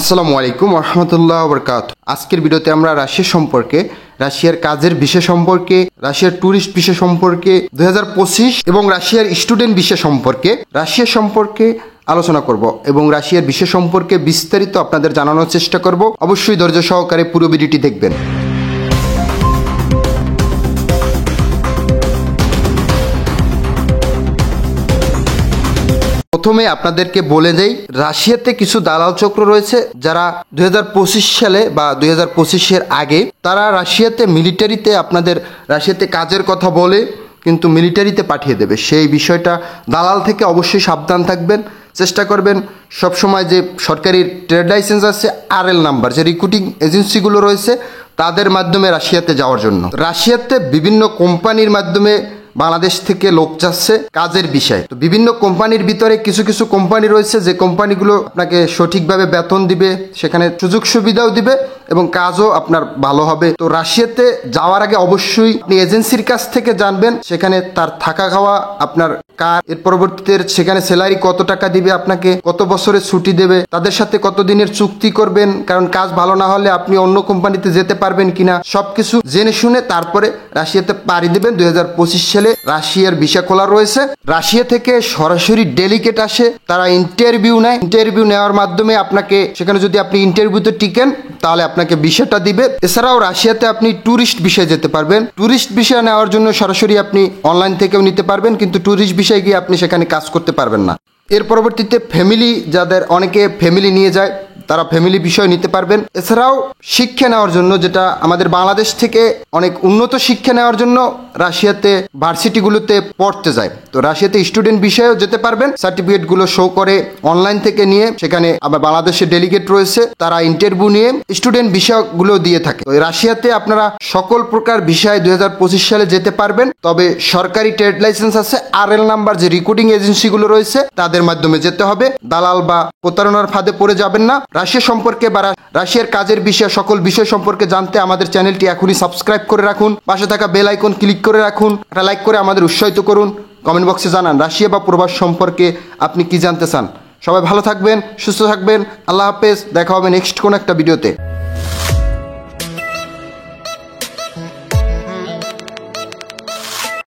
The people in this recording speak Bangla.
আসসালামু আলাইকুম রহমতুল্লাহ বরকাত। আজকের ভিডিওতে আমরা রাশিয়া সম্পর্কে, রাশিয়ার কাজের বিষয় সম্পর্কে, রাশিয়ার ট্যুরিস্ট বিষয় সম্পর্কে 2025 এবং রাশিয়ার স্টুডেন্ট বিষয় সম্পর্কে আলোচনা করব এবং রাশিয়ার বিষয় সম্পর্কে বিস্তারিত আপনাদের জানানোর চেষ্টা করব। অবশ্যই ধৈর্য সহকারে পুরো ভিডিওটি দেখবেন। প্রথমে আপনাদেরকে বলে দেই, রাশিয়াতে কিছু দালাল চক্র রয়েছে যারা 2025 সালে বা 2025-এর আগে তারা রাশিয়াতে মিলিটারিতে আপনাদের রাশিয়াতে কাজের কথা বলে কিন্তু মিলিটারিতে পাঠিয়ে দেবে। সেই বিষয়টা দালাল থেকে অবশ্যই সাবধান থাকবেন। চেষ্টা করবেন সবসময় যে সরকারি ট্রেড লাইসেন্স আছে, RL নাম্বার, যে রিক্রুটিং এজেন্সিগুলো রয়েছে তাদের মাধ্যমে রাশিয়াতে যাওয়ার জন্য। রাশিয়াতে বিভিন্ন কোম্পানির মাধ্যমে বাংলাদেশ থেকে লোক যাচ্ছে কাজের বিষয়ে। তো বিভিন্ন কোম্পানির ভিতরে কিছু কিছু কোম্পানি রয়েছে যে কোম্পানিগুলো আপনাকে সঠিকভাবে বেতন দিবে, সেখানে সুযোগ সুবিধাও দিবে এবং কাজও আপনার ভালো হবে। তো রাশিয়াতে যাওয়ার আগে অবশ্যই আপনি এজেন্সির কাছ থেকে জানবেন সেখানে তার থাকা খাওয়া আপনার কার, এর পরবর্তীতে সেখানে স্যালারি কত টাকা দিবে, আপনাকে কত বছরের ছুটি দেবে, তাদের সাথে কত দিনের চুক্তি করবেন, কারণ কাজ ভালো না হলে আপনি অন্য কোম্পানিতে যেতে পারবেন কিনা সবকিছু জেনে শুনে তারপরে রাশিয়াতে পাড়ি দেবেন। 2025 সালে রাশিয়ার ভিসা খোলা রয়েছে। রাশিয়া থেকে সরাসরি ডেলিগেট আসে, তারা ইন্টারভিউ নেয়। ইন্টারভিউ নেওয়ার মাধ্যমে আপনাকে সেখানে যদি আপনি ইন্টারভিউতে টিকেন তাহলে আপনাকে ভিসাটা দিবে। এছাড়াও রাশিয়াতে আপনি ট্যুরিস্ট ভিসায় যেতে পারবেন। ট্যুরিস্ট ভিসা নেওয়ার জন্য সরাসরি আপনি অনলাইন থেকেও নিতে পারবেন, কিন্তু ট্যুরিস্ট ভিসায় গিয়ে আপনি সেখানে কাজ করতে পারবেন না। এর পরবর্তীতে ফ্যামিলি, যাদের অনেকে ফ্যামিলি নিয়ে যায় তারা ফ্যামিলি বিষয় নিতে পারবেন। এছাড়াও শিক্ষা নেওয়ার জন্য, যেটা আমাদের বাংলাদেশ থেকে অনেক উন্নত শিক্ষা নেওয়ার জন্য রাশিয়াতে ভার্সিটিগুলোতে পড়তে যায়। তো রাশিয়াতে স্টুডেন্ট বিষয়েও যেতে পারবেন। সার্টিফিকেটগুলো শো করে অনলাইন থেকে নিয়ে সেখানে আবার বাংলাদেশের ডেলিগেট রয়েছে, তারা ইন্টারভিউ নিয়ে স্টুডেন্ট বিষয়গুলো দিয়ে থাকে। তো রাশিয়াতে আপনারা সকল প্রকার বিষয়ে 2025 সালে যেতে পারবেন। তবে সরকারি ট্রেড লাইসেন্স আছে, RL নাম্বার, যে রিক্রুটিং এজেন্সিগুলো রয়েছে তাদের মাধ্যমে যেতে হবে। দালাল বা প্রতারণার ফাঁদে পড়ে যাবেন না। রাশিয়া সম্পর্কে বা রাশিয়ার কাজের বিষয়ে সকল বিষয় সম্পর্কে জানতে আমাদের চ্যানেলটি এখনই সাবস্ক্রাইব করে রাখুন, পাশে থাকা বেল আইকন ক্লিক করে রাখুন, একটা লাইক করে আমাদের উৎসাহিত করুন। কমেন্ট বক্সে জানান রাশিয়া বা প্রবাস সম্পর্কে আপনি কি জানতে চান। সবাই ভালো থাকবেন, সুস্থ থাকবেন। আল্লাহ হাফেজ, দেখা হবে নেক্সট কোনো একটা ভিডিওতে।